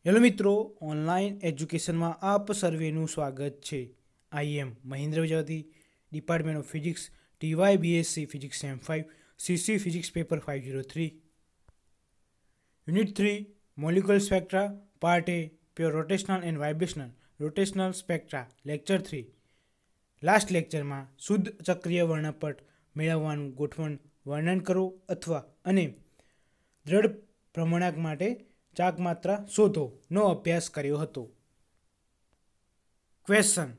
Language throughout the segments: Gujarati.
હેલો મિત્રો, ઓનલાઈન એજ્યુકેશનમાં આપ સર્વેનું સ્વાગત છે. I am Mahendra Prajapati, department of physics, TY BSc physics sem 5, CC physics paper 503. Unit 3 molecular spectra, part A, pure rotational and vibrational rotational spectra, lecture 3. Last લેક્ચરમાં શુદ્ધ ચક્રીય વર્ણપટ મેળવવાનું ગોઠવણ વર્ણન કરો અથવા અને દ્રઢ ભ્રમણાંક માટે ચાક માત્રા શોધો નો અભ્યાસ કર્યો હતો. ક્વેશ્ચન: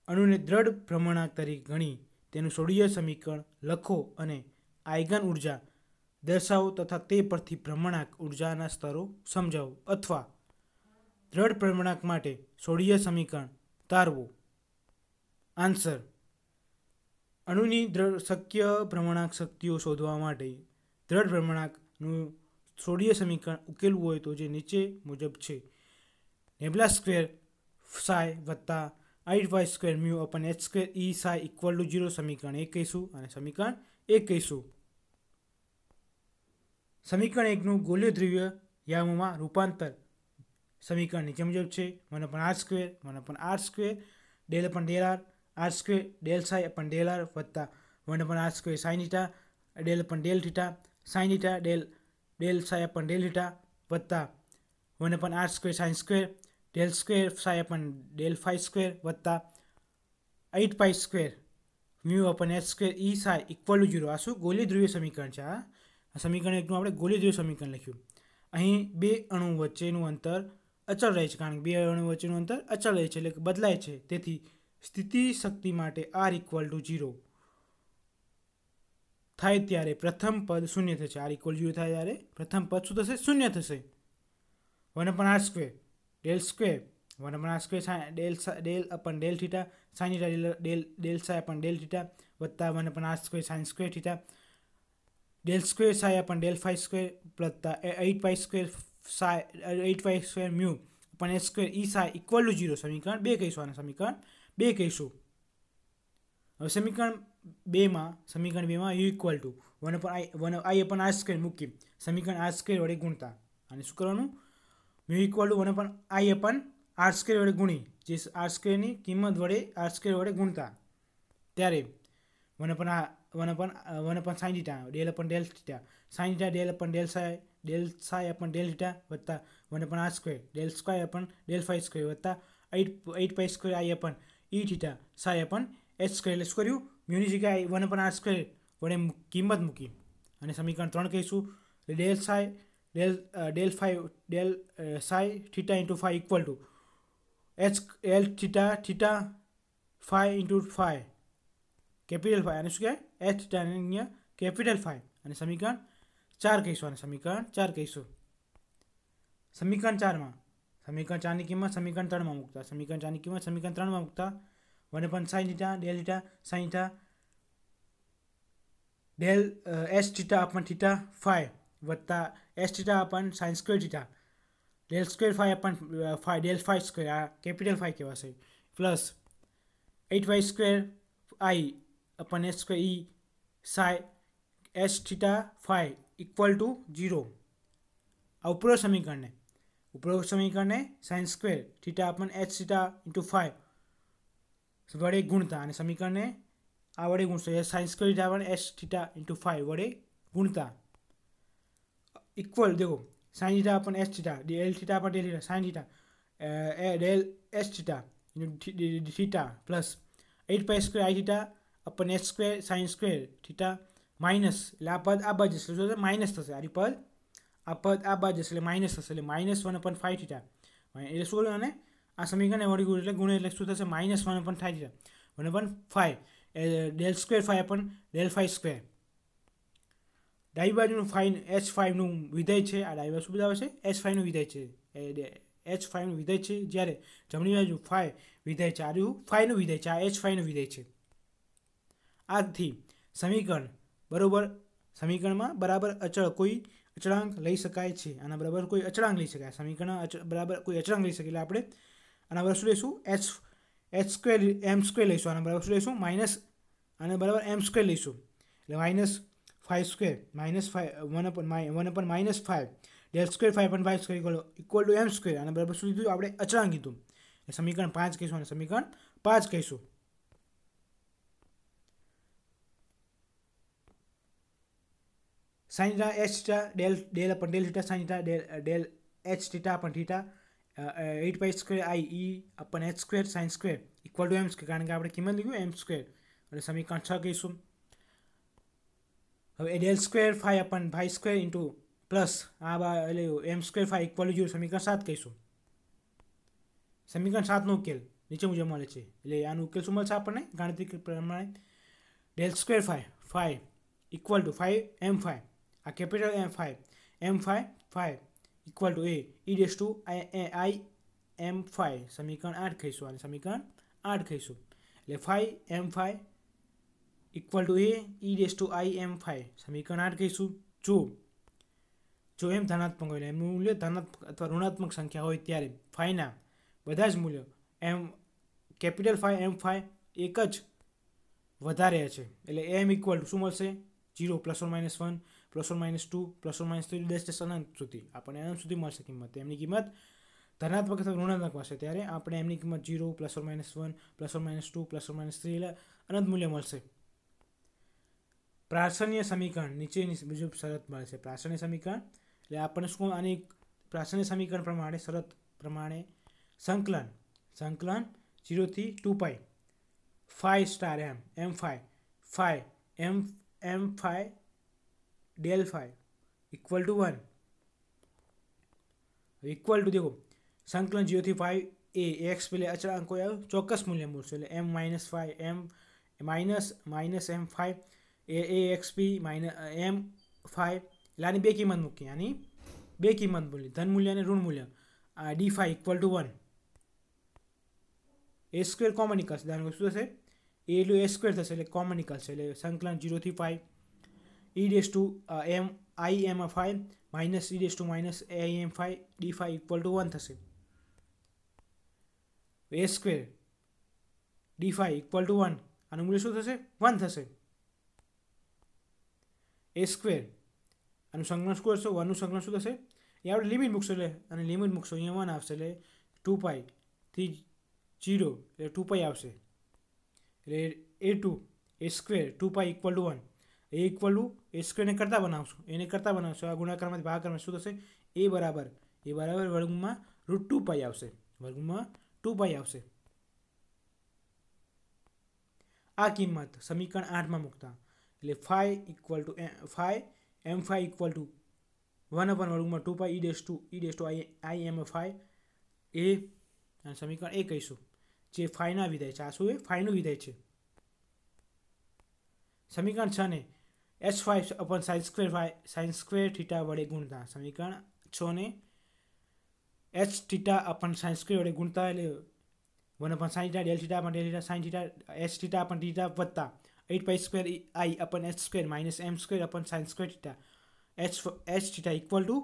અણુને દ્રઢ ભ્રમણાંક તરીકે ગણી તેનું સોડિય સમીકરણ લખો અને આયગન ઉર્જા દર્શાવો તથા તે પરથી ભ્રમણાંક ઉર્જાના સ્તરો સમજાવો અથવા દ્રઢ ભ્રમણાંક માટે સોડિય સમીકરણ તારવો. આન્સર: અણુની શક્ય ભ્રમણાંક શક્તિઓ શોધવા માટે દ્રઢ ભ્રમણાંકનું સોડિય સમીકરણ ઉકેલવું હોય તો જે નીચે મુજબ છે: નેબલા સ્ક્વેર સાય વત્તા 8y² mu upon h² e psi equal to 0 સમીકરણ 1 કહીશું અને સમીકરણ 1 કહીશું. સમીકરણ 1નું ગોલીય દ્રવ્ય યામોમાં રૂપાંતર સમીકરણ નીચે મુજબ છે: 1/r² 1/r² del upon del r r² del psi upon del r વત્તા 1/r² sine theta del upon del theta sine theta del psi upon del theta વત્તા 1/r² sine del square psi upon del phi વત્તા 8π² mu upon h² e psi equal to 0. આ શું ગોલીય ધ્રુવીય સમીકરણ છે? આ સમીકરણ એકનું આપણે ગોલીય ધ્રુવીય સમીકરણ લખ્યું. અહીં બે અણુ વચ્ચેનું અંતર અચળ રહે છે, કારણ કે બે અણુ વચ્ચેનું અંતર અચળ રહે છે એટલે કે બદલાય છે. તેથી સ્થિતિ શક્તિ માટે r ઇક્વલ ટુ 0 થાય ત્યારે પ્રથમ પદ શૂન્ય થશે. r ઇક્વલ 0 થાય ત્યારે પ્રથમ પદ શું થશે? શૂન્ય થશે. 1/r² del square 1/r² del upon del theta sine theta del psi upon del theta વત્તા 1/r² sine theta del square psi upon del phi વત્તા 8π² mu upon h² e psi equal to 0 સમીકરણ 2 કહીશું. આને સમીકરણ 2 કહીશું. હવે સમીકરણ 2માં u equal to 1i અપન r² મૂકી સમીકરણ r² વડે ગુણતા અને શું કરવાનું? Mu equal to 1i અપન r² વડે ગુણી જે r² ની કિંમત વડે r² વડે ગુણતા ત્યારે 1 sine theta del upon del theta sine theta del upon del psi upon del theta વત્તા 1/r² ડેલ સ્ક્વાય અપન ડેલ ફાઈ² વત્તા 8π² i upon e theta psi upon h². એટલે શું કર્યું? મ્યુની જગ્યાએ 1/r² વડે કિંમત મૂકી અને સમીકરણ 3 કહીશું. Del psi del psi theta into phi equal to L theta theta phi into phi capital phi અને શું કહેવાય? એચ થીટા અહીંયા કેપિટલ ફાઈ અને સમીકરણ 4 કહીશું. અને સમીકરણ 4 કહીશું. સમીકરણ 4ની કિંમત સમીકરણ 3માં મૂકતા સમીકરણ 4ની કિંમત સમીકરણ 3માં મૂકતા 1 sine theta del theta sine theta del H theta upon theta phi વત્તા H theta upon sine theta del square phi upon phi del phi આ કેપિટલ ફાઈ કહેવાશે plus 8π² i upon h² e psi H theta phi equal to 0. આ ઉપરોક્ત સમીકરણને sine theta upon H theta into phi વડે ગુણતા અને સમીકરણને આ વડે ગુણશો sine theta upon H theta into phi વડે ગુણતા ઇક્વલ દેખો sine theta upon H theta del theta upon del theta sine theta del H theta into theta plus 8π² i theta upon h² sine theta minus એટલે આ પદ આ બાજુ જશે શું થશે? માઇનસ થશે. આ પદ આ બાજુ જશે એટલે માઇનસ થશે એટલે -1/5 થીટા એટલે શું કર્યું? અને આ સમીકરણને વળી ગુણ એટલે ગુણે એટલે શું થશે? -1/5 theta 1/5 del square phi upon del phi. ડાબી બાજુનું h5નું વિધેય છે. આ ડાબી બાજુ શું બતાવે છે? h5નું વિધેય છે. h5નું વિધેય છે જ્યારે જમણી બાજુ ફાઈ વિધેય છે. આ ફાઈનું વિધેય છે. આ h5નું વિધેય છે. આથી સમીકરણમાં બરાબર અચળ કોઈ અચળાંક લઈ શકાય છે. આના બરાબર કોઈ અચળાંક લઈ શકાય. સમીકરણ બરાબર કોઈ અચળાંક લઈ શકે એટલે આપણે આના બરાબર શું લઈશું? h² m² લઈશું. આના બરાબર શું લઈશું? માઇનસ આના બરાબર m² લઈશું એટલે -5² -1/-5 del સ્ક્વેર ફાઈ अपन Y square equal to M square આને બરાબર શું લીધું આપણે અચળાંક કીધું એ સમીકરણ 5 કહીશું અને સમીકરણ 5 કહીશું. sin theta h theta del upon del theta sin theta del h theta upon theta 8 pi square I e upon h square sin square equal to m square કારણ કે આપણે કિંમત લીધું m square એટલે સમીકરણ 6 કહીશું. હવે del square phi upon phi square into plus આ એટલે m square phi equal to 0 સમીકરણ 7 કહીશું. સમીકરણ 7 નો ઉકેલ નીચે મુજબ મળે છે એટલે આનો ઉકેલ શું મળશે આપણને ગાણિતિક પ્રમાણે del square phi equal to phi m phi આ capital m phi equal to a e raised to I m phi સમીકરણ 8 કહીશું અને સમીકરણ 8 કહીશું એટલે phi m phi equal to a e raised to I m phi સમીકરણ 8 કહીશું. જો એમ ધનાત્મક હોય એમનું મૂલ્ય ધનાત્મક અથવા ઋણાત્મક સંખ્યા હોય ત્યારે ફાઈના બધા જ મૂલ્યો એમ કેપિટલ ફાઈ એમ ફાઈ એક જ વધારે છે એટલે એમ ઇક્વલ ટુ શું મળશે 0 +or -1 +or -2 +or -3 અનંત સુધી આપણને અનંત સુધી મળશે કિંમત. એમની કિંમત ધનાત્મક અથવા ઋણાત્મક હશે ત્યારે આપણે એમની કિંમત 0 +or -1 +or -2 +or -3 એટલે અનંત મૂલ્ય મળશે. પ્રાસન્ય સમીકરણ નીચેની મુજબ શરત મળે છે. પ્રાસન્ય સમીકરણ એટલે આપણને શું આની પ્રાસન્ય સમીકરણ પ્રમાણે શરત પ્રમાણે સંકલન 0 થી 2 pi phi star m phi m phi del phi equal to 1 equal to देखो संकलन 0 થી 5 એ x પેલે અચળાંક કોઈ આવ્યો ચોક્કસ મૂલ્ય મળશે એટલે m - 5 m minus m 5 a xp m 5 એટલે આની બે કિંમત મૂકી આની બે કિંમત બોલી ધન મૂલ્ય અને ઋણ મૂલ્ય d5 equal to 1 a square common નીકળશે દાન શું થશે a એટલું a સ્ક્વેર થશે એટલે કોમન નીકળશે એટલે સંકલન 0 થી 5 e raised to m I m 5 minus e raised to minus a m 5 d5 equal to 1 થશે. a square d5 equal to 1 આનું મૂલ્ય શું થશે 1 થશે. a સ્ક્વેર આનું સંકલન શું કરશો 1 નું સંકલન શું થશે એ આપણે લિમિટ મૂકશો એટલે અને લિમિટ મૂકશો અહીંયા 1 આવશે એટલે 2 પાઈ થી 0 એટલે 2 પાઈ આવશે એટલે a2 a square 2 pi equal to 1 A equal to A સ્ક્વેરને કરતા બનાવશું એને કરતા બનાવશો આ ગુણાકારમાંથી ભાગાકારમાં શું થશે એ બરાબર વર્ગમાં √2 પાઈ આવશે વર્ગમાં 2 પાઈ આવશે. આ કિંમત સમીકરણ 8 માં મૂકતા એટલે phi equal to phi m phi equal to 1 upon વર્ગમાં 2 પાઈ e raised to I m phi એ અને સમીકરણ 1 કહીશું જે phi ના વિધેય છે આ શું એ phi નું વિધેય છે. સમીકરણ 6 ને h5 upon sin square theta વડે ગુણતા સમીકરણ 6 ને h theta upon sin square વડે ગુણતા એટલે 1 upon sin theta del theta upon del theta sin theta h theta upon theta વત્તા 8 pi square I upon h square minus m square upon sin square theta h theta equal to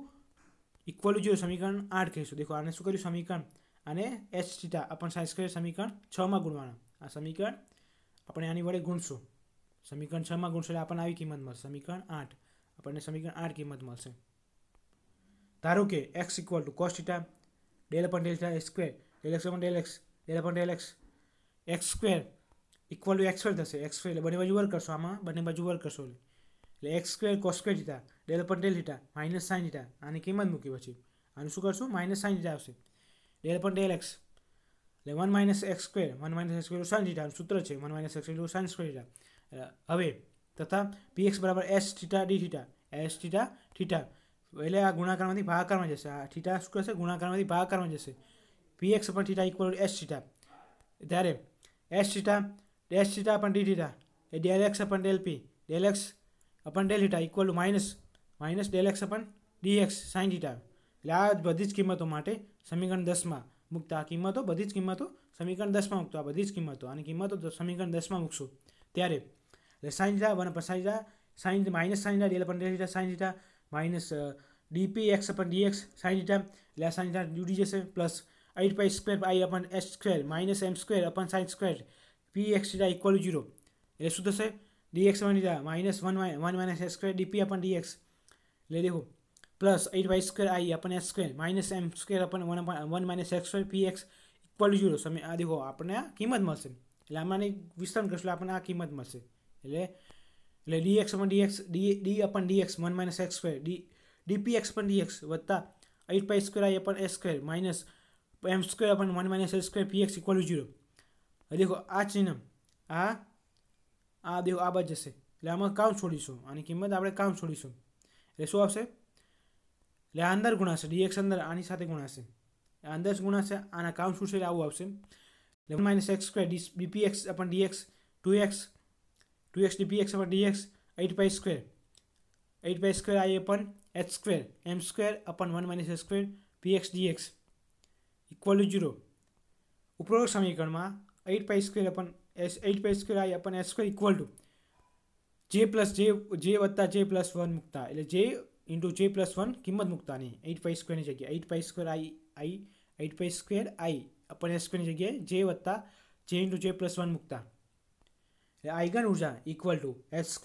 0 સમીકરણ 8 કહીશું. દેખો આને શું કર્યું સમીકરણ અને h theta upon sin square સમીકરણ 6 માં ગુણવાના આ સમીકરણ આપણે આની વડે ગુણશું સમીકરણ 6 માં ગુણશો એટલે આપણને આવી કિંમત મળશે સમીકરણ 8 આપણને સમીકરણ 8 કિંમત મળશે. ધારો કે x equal to cos theta del upon del theta square del x upon del x del upon del x x square equal two x square થશે x સ્ક્વેર એટલે બંને બાજુ વર્ગ કરશો આમાં બંને બાજુ વર્ગ કરશો એટલે x square cos square theta del upon del theta minus sin theta આની કિંમત મૂકી પછી આનું શું કરશું માઇનસ sin theta આવશે del upon del x એટલે 1 minus x square 1 minus x square sin theta સૂત્ર છે 1 minus x square sin square theta હવે તથા px બરાબર h theta d theta h theta theta એટલે આ ગુણાકારમાંથી ભાગાકારમાં જશે આ થીટા શું કરશે ગુણાકારમાંથી ભાગાકારમાં જશે px upon theta equal to h theta ત્યારે h theta upon d theta A del x upon del p del x upon del theta equal to minus del x upon dx sin theta એટલે આ બધી જ કિંમતો માટે સમીકરણ 10 માં મૂકતા આ કિંમતો બધી જ કિંમતો સમીકરણ 10 માં મૂકતો આ બધી જ કિંમતો આની કિંમતો સમીકરણ 10 માં મૂકશું ત્યારે sin theta 1 upon sin theta sin minus sin theta del upon del theta sin theta minus dp x upon dx sin theta એટલે sin theta જુડી જશે plus 8 pi square I upon h square minus m square upon sin square px theta equal to 0 એટલે શું થશે dx upon theta minus 1 minus h square dp upon dx એટલે દેખો પ્લસ 8y² i अपन s² માઇનસ m² अपन 1 minus x² px equal to 0. આ દેખો આપણને આ કિંમત મળશે, એટલે આમાંની વિસ્તરણ કરશું એટલે આપણને આ કિંમત મળશે. એટલે dx अपन dx d अपन dx 1 માઇનસ x² dpx अपन dx વત્તા 8y² i अपन s² માઇનસ m² अपन 1 minus s² px equal to 0. દેખો આ ચિહ્ન આ દેખો આ બાદ જશે, એટલે આમાં કાઉન્ટ છોડીશું, આની કિંમત આપણે કાઉન્ટ છોડીશું એટલે શું આવશે? એટલે આ અંદર ગુણાશે, dx અંદર આની સાથે ગુણાશે, અંદર ગુણાશે, આના કાઉન્ટ શું છે એટલે આવું આવશે. 1 માઇનસ x² dpx अपन dx 2x dpx अपन dx 8y² i अपन h² m² अपन 1 minus s² px dx equal to 0. उपरोक्त समीकरण में 8y² अपन 8y² i अपन s² इक्वल टू j वत्ता j प्लस 1 मुकता, એટલે j इंटू j प्लस 1 किंमत मुकता नहीं 8y² ની જગ્યાએ 8y² i अपन s² ની જગ્યાએ j वत्ता j इंटू j प्लस 1 मुकता, आइगन ऊर्जा equal to h²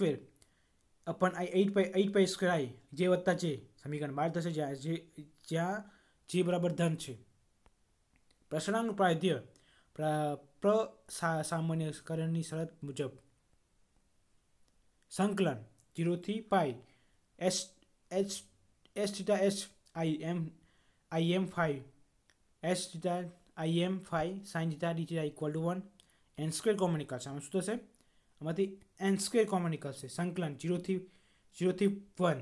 upon 8y² i j वत्ता j समीकरण 12 થશે જ્યાં j बराबर धन છે. પ્રસરણનું પ્રાધાન્ય પ્રસામાન્યકરણની શરત મુજબ સંકલન 0 થી પાઈ s theta h i m phi s theta i m phi sin theta d theta equal to 1 n² common નીકળશે. આમાં શું થશે? આમાંથી n² કોમન નીકળશે. સંકલન 0 થી 1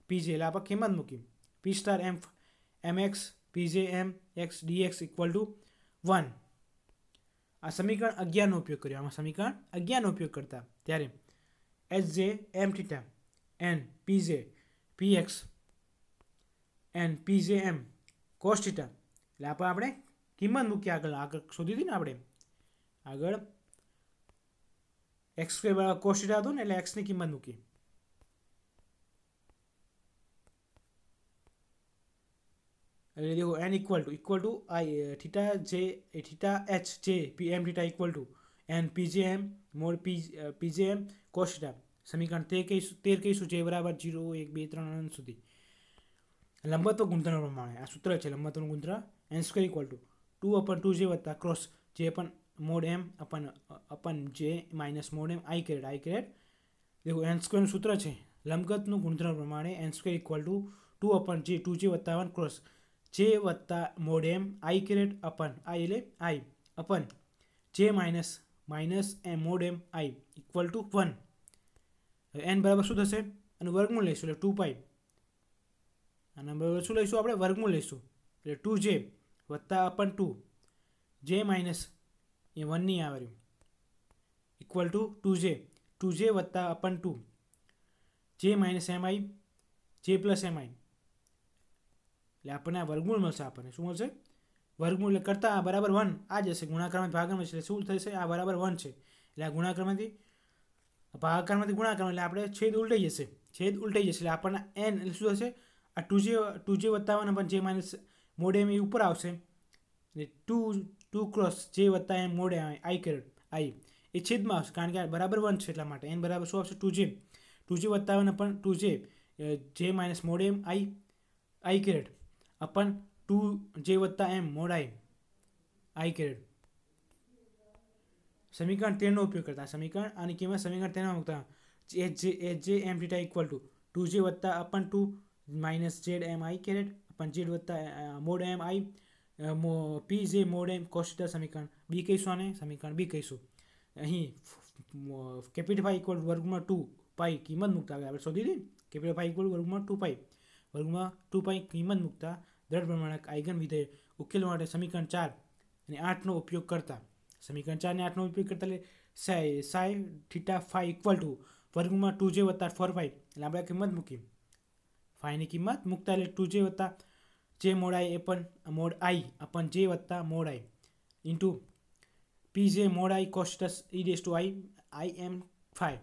pj એટલે આપણે કિંમત મૂકી p star mx pj mx dx equal to 1. આ સમીકરણ 11 નો ઉપયોગ કર્યો. આમાં સમીકરણ 11 નો ઉપયોગ કરતા ત્યારે hj m theta n pj px n pj m cos theta એટલે આપણે કિંમત મૂકી આગળ શોધી હતી ને આપણે આગળ x² બરાબર cos theta હતું ને એટલે x ની કિંમત મૂકી. એટલે देखो n equal to i theta h j p m थीटा equal to n p j m mod p j m cos theta. समीकरण 13 કહીશું j બરાબર 0 1 2 3 અનંત સુધી. લંબત્વ ગુણધર્મ પ્રમાણે આ સૂત્ર છે લંબત્વનું ગુણધર્મ n² ઇક્વલ ટુ 2 अपन 2j વત્તા ક્રોસ j अपन मोड m अपन j minus mod m i caret. देखो n² નું સૂત્ર છે લંબગતનું ગુણધર્મ પ્રમાણે n² equal to 2 upon j 2j વત્તા 1 ક્રોસ j वत्ता मोड m i कैरेट अपन i એટલે i अपन j minus m mod m i equal to 1. n बराबर શું થશે? આનું વર્ગમૂળ લઈશું એટલે 2π. આના બરાબર શું લઈશું આપણે? વર્ગમૂળ લઈશું એટલે 2j વત્તા अपन 2 j માઇનસ એ 1 નહીં આવે રહ્યું ઇક્વલ ટુ 2j વત્તા अपन 2 j minus mi j plus mi એટલે આપણને આ વર્ગમૂળ મળશે. આપણને શું મળશે? વર્ગમૂળ એટલે કરતા બરાબર 1 આ જશે ગુણાકારમાં ભાગાકાર એટલે શું થશે? આ બરાબર 1 છે એટલે આ ગુણાકારમાંથી ભાગાકારમાંથી ગુણાકાર એટલે આપણે છેદ ઉલટાઈ જશે એટલે આપણને n એટલે શું થશે? આ 2j વત્તા 1 अपन j માઇનસ મોડ m એ ઉપર આવશે એટલે 2 ક્રોસ j વત્તા m mod i caret i એ છેદમાં આવશે કારણ કે આ બરાબર 1 છે એટલા માટે n બરાબર શું આવશે? 2j વત્તા 1 अपन 2j j minus mod m i caret अपन 2j वत्ता m मोड i कैरेट. समीकरण 13 નો ઉપયોગ કરતા સમીકરણ આની કિંમત સમીકરણ 13 માં મૂકતા h j m theta equal to 2j वत्ता अपन 2 minus z m i caret अपन z वत्ता mod m i p j mod m cos theta समीकरण b કહીશું આને સમીકરણ b કહીશું. અહીં કેપિટલ phi ઇક્વલ વર્ગમાં 2 પાઈ કિંમત મૂકતા આપણે શોધી હતી કેપિટલ phi ઇક્વલ વર્ગમાં 2 પાઈ વર્ગમાં 2 પાઈ કિંમત મૂકતા दृढ़ प्रमाणक आइगन विधेय उकेलवा માટે समीकरण 4 અને 8 નો ઉપયોગ કરતા समीकरण 4 અને 8 નો ઉપયોગ કરતા એટલે sin theta phi equal to वर्गમાં 2j વત્તા 4π એટલે આપણે કિંમત મૂકી phi ની કિંમત મૂકતા એટલે 2j વત્તા j મોડ i अपन j વત્તા mode i into pj mode i cos e raised to i m phi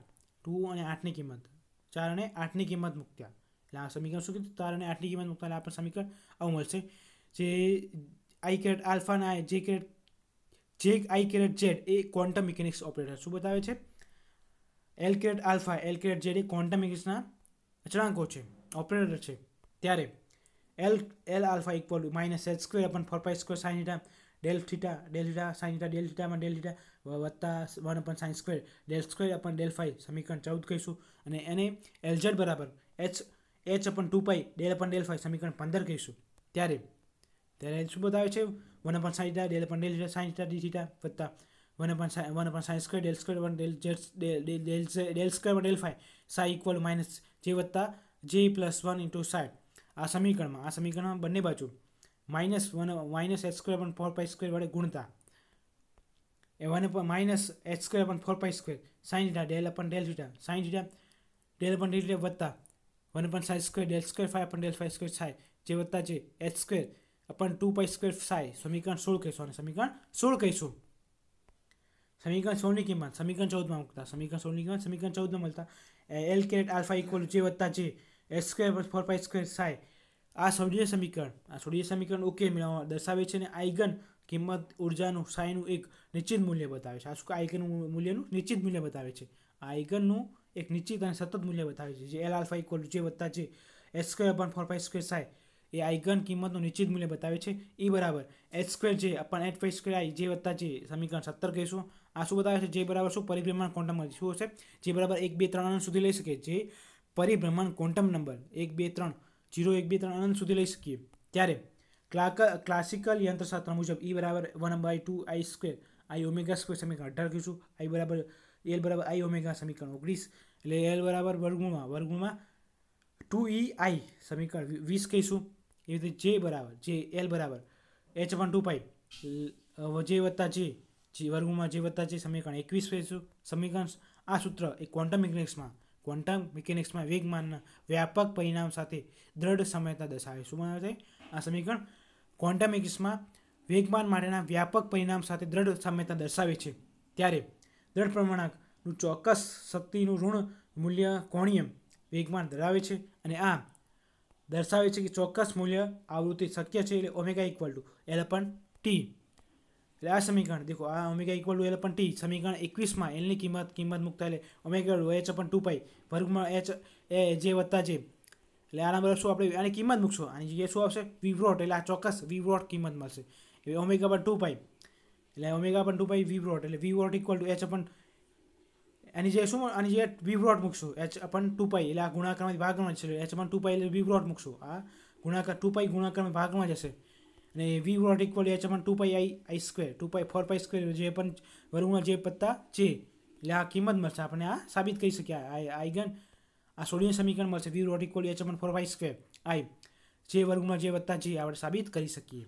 2 અને 8 ની કિંમત 4 અને 8 ની કિંમત મૂકતા આ સમીકરણ શું કીધું? 4 અને 8 ની કિંમત મૂકતા આપણે સમીકરણ આવું મળશે જે i कैरेट આલ્ફા ના j i कैरेट z એ ક્વોન્ટમ મિકેનિક્સ ઓપરેટર શું બતાવે છે? l caret alpha l caret z એ ક્વોન્ટમ મિકેનિક્સના અચળાંકો છે ઓપરેટર છે ત્યારે L alpha equal to minus H square upon 4 pi square sine theta del theta sine theta del થીટામાં ડેલ થીટા વત્તા 1 upon sine square del square upon del phi સમીકરણ 14 કહીશું. અને એને એલઝેડ બરાબર H upon 2 pi del upon del phi સમીકરણ 15 કહીશું. ત્યારે શું બતાવે છે 1 upon sine theta del upon del theta sine theta D theta વત્તા 1 upon sine square del square upon del square upon del phi psi equal minus J વત્તા જે પ્લસ 1 ઇન્ટુ સાઈ. આ સમીકરણમાં બંને બાજુ minus H square upon 4 pi square વડે ગુણતા એ minus H square upon 4 pi square sine theta del upon del theta sine theta del upon del theta વત્તા 1 upon sine square del square phi upon del phi square psi J વત્તા J H square upon 2 pi square psi સમીકરણ 16 કહીશું. અને સમીકરણ 16 કહીશું. સમીકરણ 16 ની કિંમત સમીકરણ 14 માં મૂકતા સમીકરણ 16 ની કિંમત સમીકરણ 14 માં મળતા L caret alpha equal J વત્તા J H square 4 pi square psi. આ સોડિય સમીકરણ ઓકે મેળવવા દર્શાવે છે. અને આઈગન કિંમત ઉર્જાનું સાઈનું એક નિશ્ચિત મૂલ્ય બતાવે છે. આ શું આઈગન મૂલ્યનું નિશ્ચિત મૂલ્ય બતાવે છે. આ આઈગનનું એક નિશ્ચિત અને સતત મૂલ્ય બતાવે છે. જે એલ આલ્ફા ઇક્વલ જે વત્તા J H square upon 4 pi square psi એ આઈગન કિંમતનું નિશ્ચિત મૂલ્ય બતાવે છે. એ બરાબર એચ સ્ક્વેર જે અપન એચ પાઈ સ્ક્વેર આઈ જે વત્તા જે સમીકરણ 17 કહીશું. આ શું બતાવે છે જે બરાબર શું પરિભ્રમણ ક્વોન્ટમ શું હશે જે બરાબર 1 2 3 અનંત સુધી લઈ શકે. જે પરિભ્રમણ ક્વોન્ટમ નંબર 1 2 3 0 1 2 3 અનંત સુધી લઈ શકીએ. ત્યારે ક્લાસિકલ યંત્રશાસ્ત્ર મુજબ E બરાબર 1/2 i square I omega square સમીકરણ 18 કહીશું. આઈ બરાબર એલ બરાબર આઈ ઓમેગા સમીકરણ 19 એટલે એલ બરાબર વર્ગમૂળમાં 2e આઈ સમીકરણ 20 કહીશું. એવી રીતે જે એલ બરાબર એચ અપન 2 પાઈ જે વત્તા જે વર્ગમૂળમાં જે વત્તા જે સમીકરણ 21 કહીશું. સમીકરણ આ સૂત્ર એ ક્વોન્ટમ મિકેનિક્સમાં વેગમાનના વ્યાપક પરિણામ સાથે દ્રઢ સામ્યતા દર્શાવે. શું બનાવે છે આ સમીકરણ? ક્વોન્ટમ મિકેનિક્સમાં વેગમાન માટેના વ્યાપક પરિણામ સાથે દ્રઢ સામ્યતા દર્શાવે છે. ત્યારે દ્રઢ પ્રમાણકનું ચોક્કસ શક્તિનું ઋણ મૂલ્ય કોણીય વેગમાન ધરાવે છે. અને આ દર્શાવે છે કે ચોક્કસ મૂલ્ય આવૃત્તિ શક્ય છે. એટલે omega equal to L upon T. એટલે આ સમીકરણ દેખો આ omega equal to L upon T સમીકરણ 21માં એલની કિંમત મૂકતા એટલે ઓમેગા એચ અપન 2 પાઈ વર્ગમાં એચ એ જે વત્તા જે એટલે આના બરાબર શું આપણે આની કિંમત મૂકશું. આની જગ્યાએ શું આવશે વી વોટ. એટલે આ ચોક્કસ વી વોટ કિંમત મળશે. એટલે ઓમેગા અપન 2 પાઈ એટલે ઓમેગા અપન 2 પાઈ વી વોટ એટલે વી વોટ ઇક્વલ ટુ એચ અપન આની જગ્યાએ શું આની જગ્યાએ વી વોટ મૂકશું એચ અપન 2 પાઈ એટલે આ ગુણાકારમાંથી ભાગમાં જશે. એચ અપન 2 પાઈ એટલે વી વોટ મૂકશું. આ ગુણાકાર 2 પાઈ ગુણાકારમાં ભાગમાં જશે. અને વી વોટ equal H upon 2 pi I square 2 pi 4 pi square J પણ વર્ગમાં જે પત્તા જે એટલે આ કિંમત મળશે. આપણે આ સાબિત કરી શકીએ. આઈગન આ સોડિયમ સમીકરણ મળશે વી વોટ equal H upon 4 pi square I J વર્ગમાં જે વત્તા જે આપણે સાબિત કરી શકીએ.